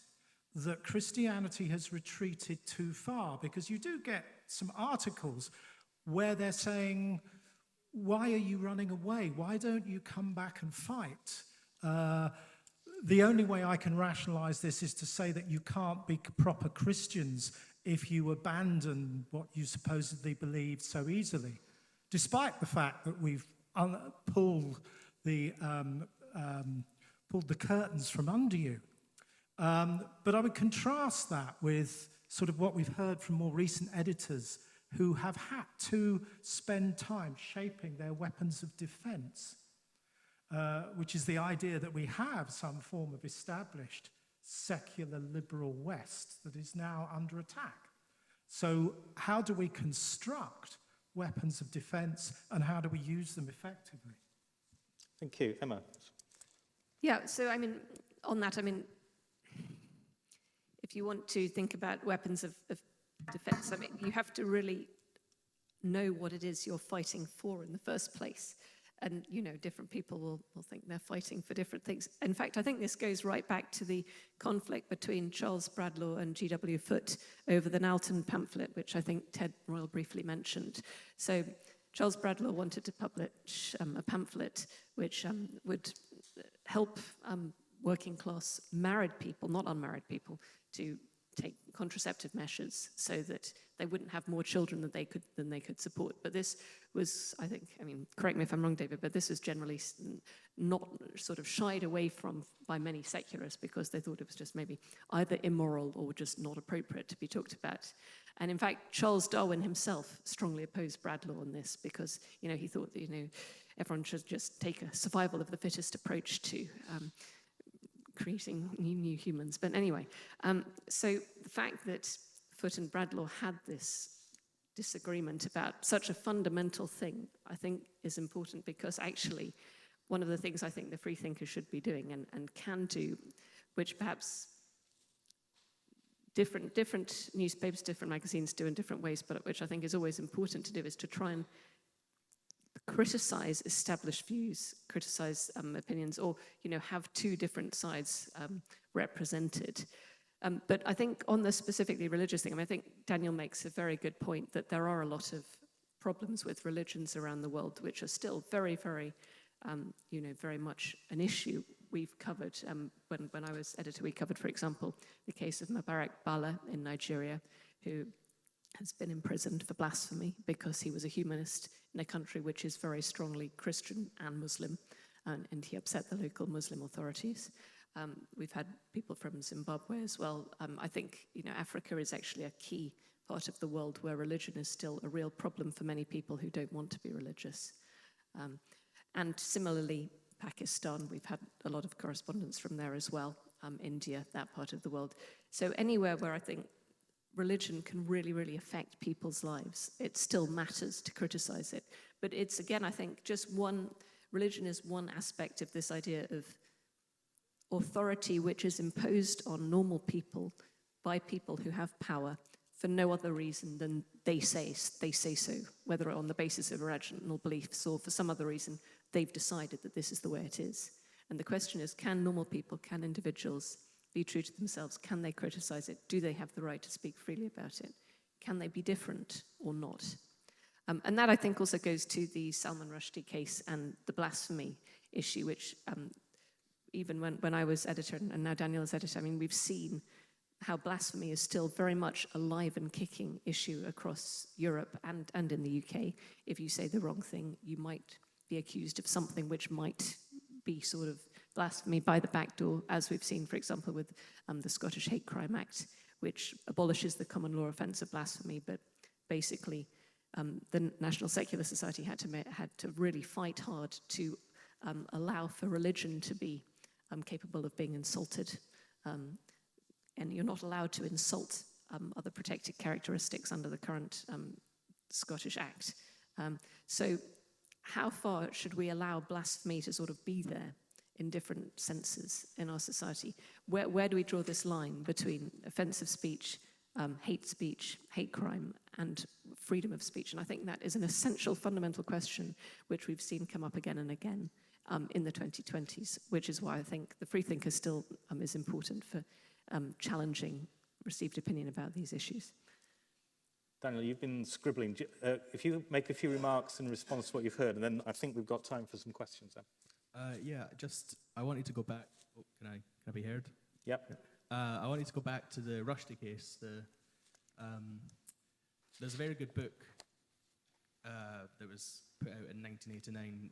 that Christianity has retreated too far, because you do get some articles where they're saying, why are you running away? Why don't you come back and fight? the only way I can rationalize this is to say that you can't be proper Christians if you abandon what you supposedly believed so easily, despite the fact that we've pulled the curtains from under you. But I would contrast that with sort of what we've heard from more recent editors who have had to spend time shaping their weapons of defense, which is the idea that we have some form of established secular liberal West that is now under attack. So how do we construct weapons of defense, and how do we use them effectively? Thank you. Emma? Yeah, so I mean, on that, I mean, if you want to think about weapons of defense, I mean, you have to really know what it is you're fighting for in the first place. And, you know, different people will think they're fighting for different things. In fact, I think this goes right back to the conflict between Charles Bradlaugh and G.W. Foote over the Knowlton pamphlet, which I think Ted Royal briefly mentioned. So Charles Bradlaugh wanted to publish a pamphlet which would help working class married people, not unmarried people, to take contraceptive measures so that they wouldn't have more children than they could support. But this was, I think, I mean, correct me if I'm wrong, David, but this was generally not sort of shied away from by many secularists because they thought it was just maybe either immoral or just not appropriate to be talked about. And in fact, Charles Darwin himself strongly opposed Bradlaugh on this because, you know, he thought that, you know, everyone should just take a survival of the fittest approach to creating new humans. But anyway, so the fact that Foote and Bradlaugh had this disagreement about such a fundamental thing, I think is important because actually one of the things I think the Freethinkers should be doing and can do, which perhaps different newspapers, different magazines do in different ways, but which I think is always important to do, is to try and criticize established views, criticize opinions, or, you know, have two different sides represented. But I think on the specifically religious thing, I mean, I think Daniel makes a very good point that there are a lot of problems with religions around the world, which are still very, very, you know, very much an issue. We've covered, when I was editor, we covered, for example, the case of Mubarak Bala in Nigeria, who has been imprisoned for blasphemy because he was a humanist in a country which is very strongly Christian and Muslim, and he upset the local Muslim authorities. We've had people from Zimbabwe as well. I think, you know, Africa is actually a key part of the world where religion is still a real problem for many people who don't want to be religious. And similarly, Pakistan, we've had a lot of correspondence from there as well. India, that part of the world. So anywhere where I think religion can really, really affect people's lives, it still matters to criticize it. But it's, again, I think just religion is one aspect of this idea of authority which is imposed on normal people by people who have power for no other reason than they say so, whether on the basis of original beliefs or for some other reason, they've decided that this is the way it is. And the question is, can normal people, can individuals be true to themselves? Can they criticize it? Do they have the right to speak freely about it? Can they be different or not? And that, I think, also goes to the Salman Rushdie case and the blasphemy issue, which even when I was editor and now Daniel is editor, I mean, we've seen how blasphemy is still very much a live and kicking issue across Europe and in the UK. If you say the wrong thing, you might be accused of something which might be sort of blasphemy by the back door, as we've seen, for example, with the Scottish Hate Crime Act, which abolishes the common law offence of blasphemy, but basically the National Secular Society had to really fight hard to allow for religion to be capable of being insulted. And you're not allowed to insult other protected characteristics under the current Scottish Act. So how far should we allow blasphemy to sort of be there in different senses in our society? Where do we draw this line between offensive speech, hate crime, and freedom of speech? And I think that is an essential, fundamental question which we've seen come up again and again in the 2020s, which is why I think the Freethinker still is important for challenging received opinion about these issues. Daniel, you've been scribbling. If you make a few remarks in response to what you've heard, and then I think we've got time for some questions then. I wanted to go back Oh, can I be heard? Yep. I wanted to go back to the Rushdie case. There's a very good book that was put out in 1989,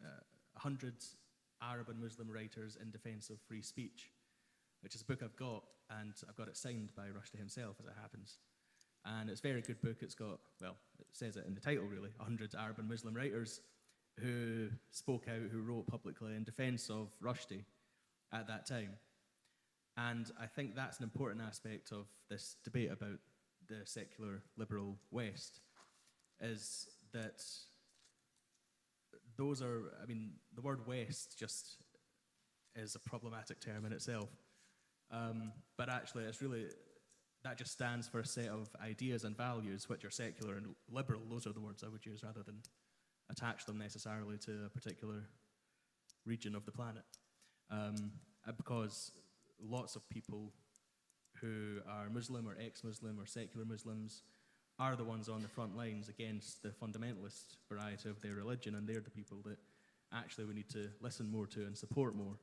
100 Arab and Muslim writers in defense of free speech, which is a book I've got, and I've got it signed by Rushdie himself, as it happens. And it's a very good book. It's got, well, it says it in the title, really, 100 Arab and Muslim writers who spoke out, who wrote publicly in defense of Rushdie at that time. And I think that's an important aspect of this debate about the secular liberal West, is that those are, I mean, the word West just is a problematic term in itself. But actually, it's really, that just stands for a set of ideas and values which are secular and liberal. Those are the words I would use rather than attach them necessarily to a particular region of the planet. Because lots of people who are Muslim or ex-Muslim or secular Muslims are the ones on the front lines against the fundamentalist variety of their religion, and they're the people that actually we need to listen more to and support more.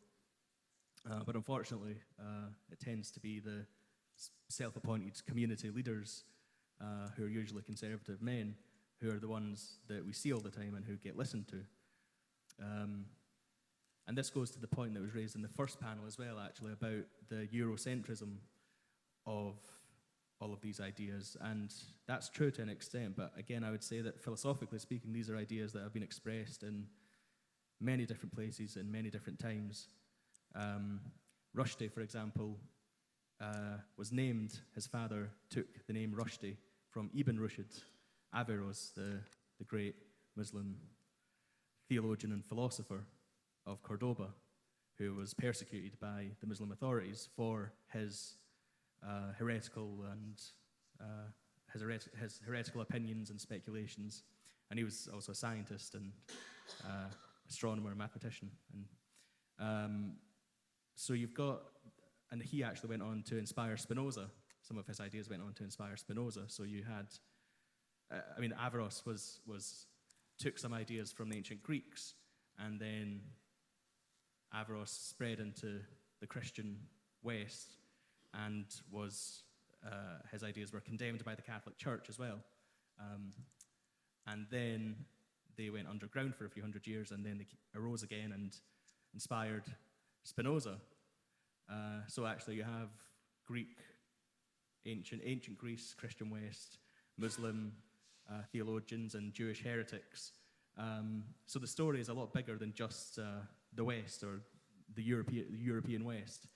But unfortunately, it tends to be the self-appointed community leaders who are usually conservative men who are the ones that we see all the time and who get listened to. And this goes to the point that was raised in the first panel as well, actually, about the Eurocentrism of all of these ideas. And that's true to an extent, but again, I would say that philosophically speaking, these are ideas that have been expressed in many different places in many different times. Rushdie, for example, was named, his father took the name Rushdie from Ibn Rushd, Averroes, the great Muslim theologian and philosopher of Cordoba, who was persecuted by the Muslim authorities for his heretical opinions and speculations. And he was also a scientist and astronomer and mathematician. And so you've got, and he actually went on to inspire Spinoza. Some of his ideas went on to inspire Spinoza. So you had, I mean, Averroes took some ideas from the ancient Greeks, and then Averroes spread into the Christian West, and his ideas were condemned by the Catholic Church as well. And then they went underground for a few hundred years, and then they arose again and inspired Spinoza. So actually you have Greek, ancient Greece, Christian West, Muslim theologians and Jewish heretics. So the story is a lot bigger than just the West or the European West.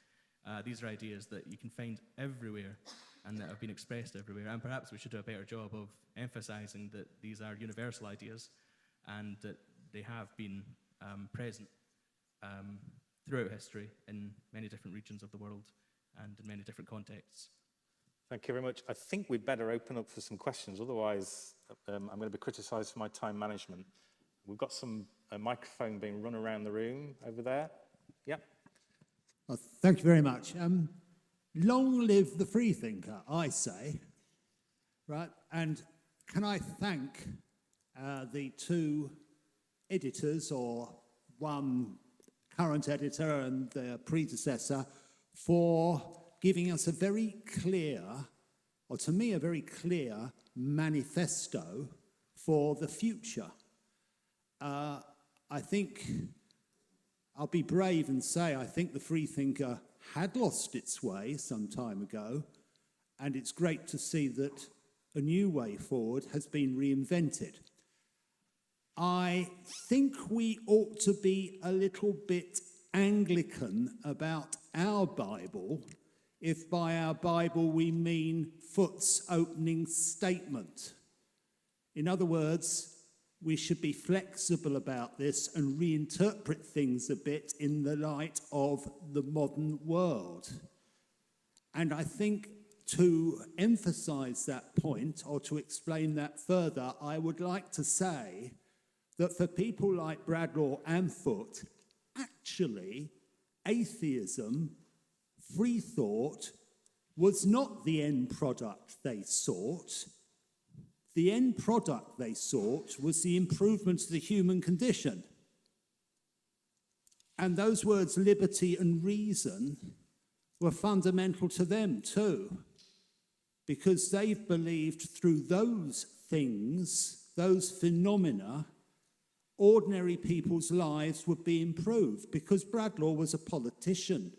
These are ideas that you can find everywhere and that have been expressed everywhere. And perhaps we should do a better job of emphasizing that these are universal ideas and that they have been present throughout history in many different regions of the world and in many different contexts. Thank you very much. I think we'd better open up for some questions. Otherwise, I'm going to be criticised for my time management. We've got a microphone being run around the room over there. Yeah. Well, thank you very much. Long live the freethinker, I say. Right? And can I thank the two editors, or one current editor and their predecessor, for giving us a very clear, or to me a very clear, manifesto for the future. I think I'll be brave and say I think the Freethinker had lost its way some time ago, and it's great to see that a new way forward has been reinvented. I think we ought to be a little bit Anglican about our Bible, if by our Bible we mean Foot's opening statement. In other words, we should be flexible about this and reinterpret things a bit in the light of the modern world. And I think to emphasize that point, or to explain that further, I would like to say that for people like Bradlaugh and Foot, actually, atheism, free thought, was not the end product they sought. The end product they sought was the improvement of the human condition. And those words, liberty and reason, were fundamental to them too, because they've believed through those things, those phenomena, ordinary people's lives would be improved. Because Bradlaugh was a politician.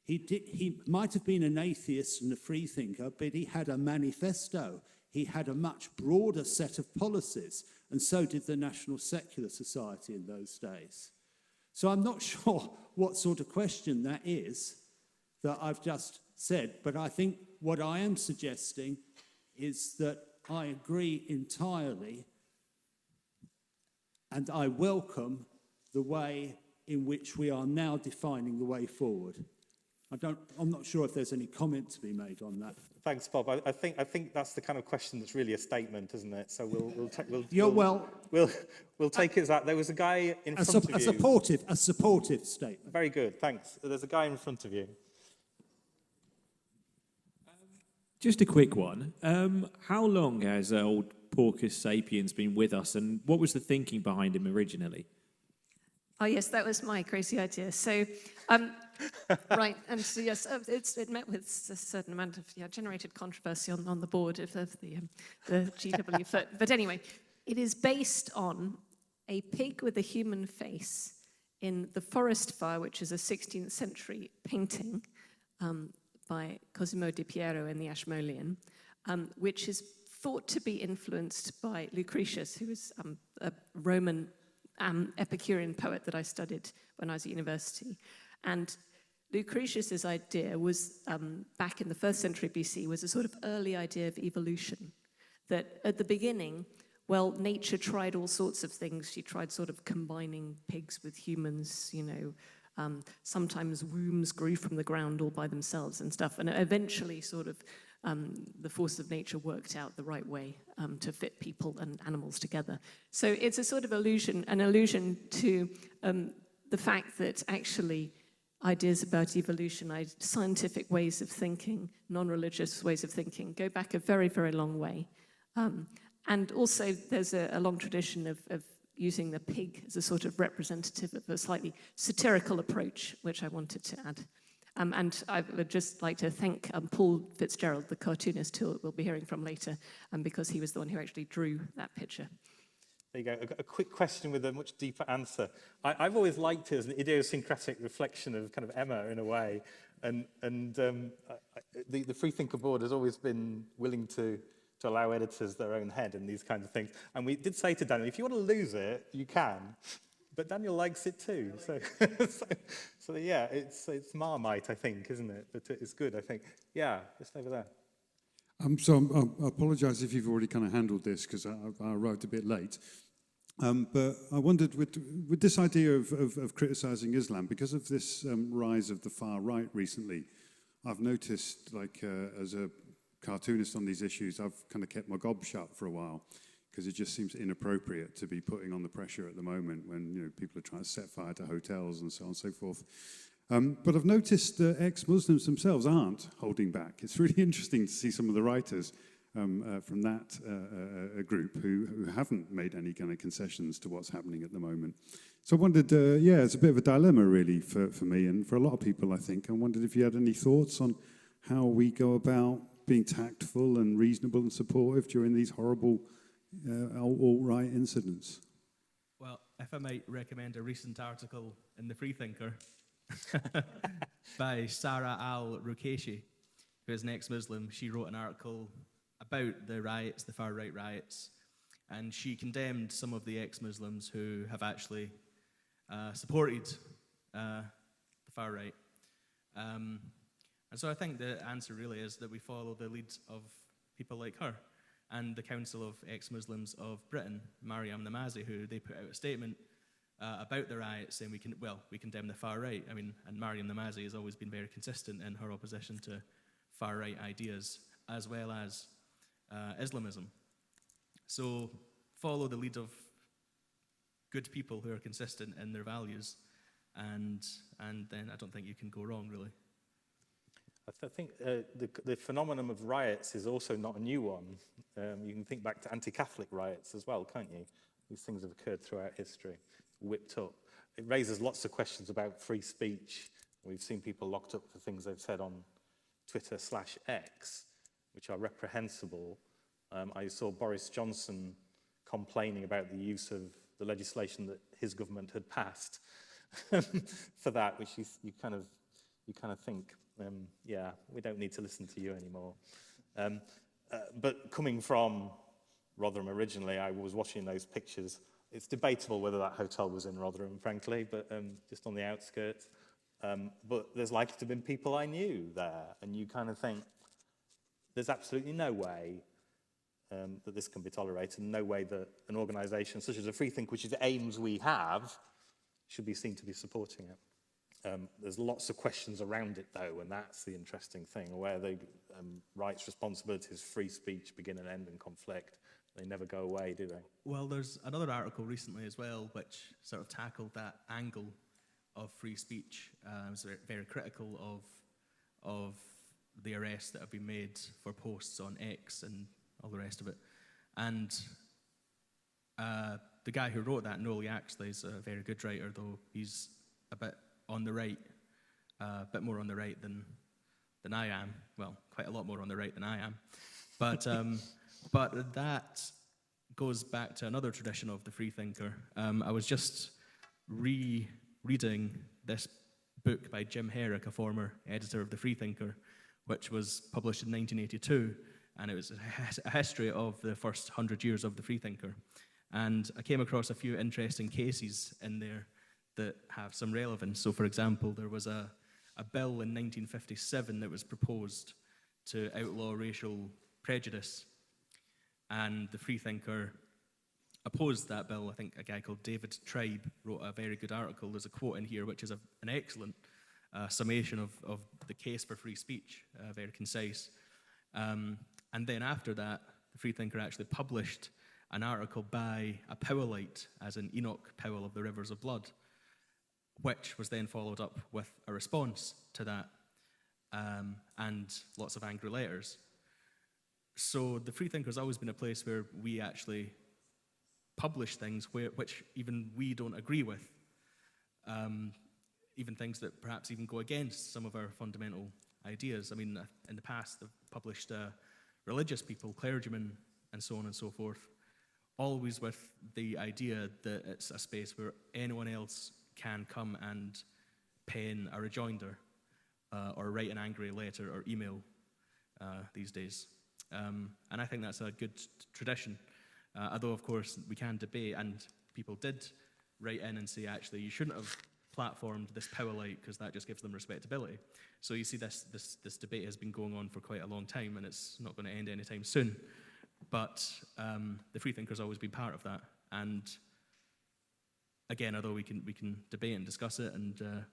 He might have been an atheist and a freethinker, but he had a manifesto. He had a much broader set of policies, and so did the National Secular Society in those days. So I'm not sure what sort of question that is that I've just said, but I think what I am suggesting is that I agree entirely, and I welcome the way in which we are now defining the way forward. I'm not sure if there's any comment to be made on that. Thanks, Bob. I think that's the kind of question that's really a statement, isn't it? So we'll take it as that. There was a guy in front of you. A supportive statement. Very good, thanks. There's a guy in front of you. Just a quick one. How long has old Porcus sapiens been with us, and what was the thinking behind him originally? Oh, yes, that was my crazy idea. So, right, and so, yes, it met with a certain amount of generated controversy on the board of the GW foot. But anyway, it is based on a pig with a human face in The Forest Fire, which is a 16th century painting by Cosimo di Piero in the Ashmolean, which is thought to be influenced by Lucretius, who was a Roman Epicurean poet that I studied when I was at university. And Lucretius's idea was, back in the 1st century BC, was a sort of early idea of evolution. That at the beginning, well, nature tried all sorts of things. She tried sort of combining pigs with humans, sometimes wombs grew from the ground all by themselves and stuff. And eventually sort of the force of nature worked out the right way to fit people and animals together. So it's a sort of an allusion to the fact that actually ideas about evolution, scientific ways of thinking, non-religious ways of thinking, go back a very, very long way. And also there's a long tradition of using the pig as a sort of representative of a slightly satirical approach, which I wanted to add. And I would just like to thank Paul Fitzgerald, the cartoonist, who we'll be hearing from later, because he was the one who actually drew that picture. There you go. A quick question with a much deeper answer. I've always liked it as an idiosyncratic reflection of kind of Emma in a way. And the Freethinker board has always been willing to allow editors their own head and these kinds of things. And we did say to Daniel, if you want to lose it, you can. But Daniel likes it too. So yeah, it's Marmite, I think, isn't it? But it's good, I think. Yeah, just over there. So I apologise if you've already kind of handled this because I arrived a bit late. But I wondered, with this idea of criticising Islam, because of this rise of the far right recently, I've noticed, like, as a cartoonist on these issues, I've kind of kept my gob shut for a while because it just seems inappropriate to be putting on the pressure at the moment when people are trying to set fire to hotels and so on and so forth. But I've noticed that ex-Muslims themselves aren't holding back. It's really interesting to see some of the writers from that group who haven't made any kind of concessions to what's happening at the moment. So I wondered, it's a bit of a dilemma really for me and for a lot of people, I think. I wondered if you had any thoughts on how we go about being tactful and reasonable and supportive during these horrible alt-right incidents. Well, if I might recommend a recent article in the Freethinker by Sarah al-Rukeshi, who is an ex-Muslim. She wrote an article about the riots, the far-right riots, and she condemned some of the ex-Muslims who have actually supported the far-right. And so I think the answer really is that we follow the lead of people like her and the Council of Ex-Muslims of Britain, Mariam Namazi, who they put out a statement about the riots saying we condemn the far right. I mean, and Mariam Namazi has always been very consistent in her opposition to far right ideas as well as Islamism. So follow the lead of good people who are consistent in their values, and then I don't think you can go wrong, really. I think the phenomenon of riots is also not a new one. You can think back to anti-Catholic riots as well, can't you? These things have occurred throughout history, whipped up. it raises lots of questions about free speech. We've seen people locked up for things they've said on Twitter/X, which are reprehensible. I saw Boris Johnson complaining about the use of the legislation that his government had passed for that, which you kind of think, yeah, we don't need to listen to you anymore. But coming from Rotherham originally, I was watching those pictures. It's debatable whether that hotel was in Rotherham, frankly, but just on the outskirts. But there's likely to have been people I knew there, and you kind of think, there's absolutely no way that this can be tolerated, and no way that an organisation such as a Freethink, which is the aims we have, should be seen to be supporting it. There's lots of questions around it, though, and that's the interesting thing, where the rights, responsibilities, free speech begin and end in conflict. They never go away, do they? Well, there's another article recently as well, which sort of tackled that angle of free speech. It was very critical of the arrests that have been made for posts on X and all the rest of it. And the guy who wrote that, Noel Yaxley, is a very good writer, though he's a bit on the right, a bit more on the right than I am. Well, quite a lot more on the right than I am. But but that goes back to another tradition of the Freethinker. I was just rereading this book by Jim Herrick, a former editor of the Freethinker, which was published in 1982, and it was a history of the first 100 years of the Freethinker. And I came across a few interesting cases in there that have some relevance. So, for example, there was a bill in 1957 that was proposed to outlaw racial prejudice, and the Freethinker opposed that bill. I think a guy called David Tribe wrote a very good article. There's a quote in here which is an excellent summation of the case for free speech, very concise. And then after that, the Freethinker actually published an article by a Powellite, as in Enoch Powell of the Rivers of Blood, which was then followed up with a response to that, and lots of angry letters. So the Freethinker's always been a place where we actually publish things which even we don't agree with, even things that perhaps even go against some of our fundamental ideas. I mean, in the past, they've published religious people, clergymen, and so on and so forth, always with the idea that it's a space where anyone else can come and pen a rejoinder or write an angry letter or email these days. And I think that's a good tradition, although, of course, we can debate, and people did write in and say, actually, you shouldn't have platformed this Powellite because that just gives them respectability. So you see this debate has been going on for quite a long time, and it's not going to end anytime soon. But the Freethinker's always been part of that. And again, although we can debate and discuss it,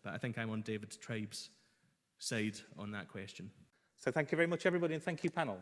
but I think I'm on David Tribe's side on that question. So thank you very much, everybody, and thank you, panel.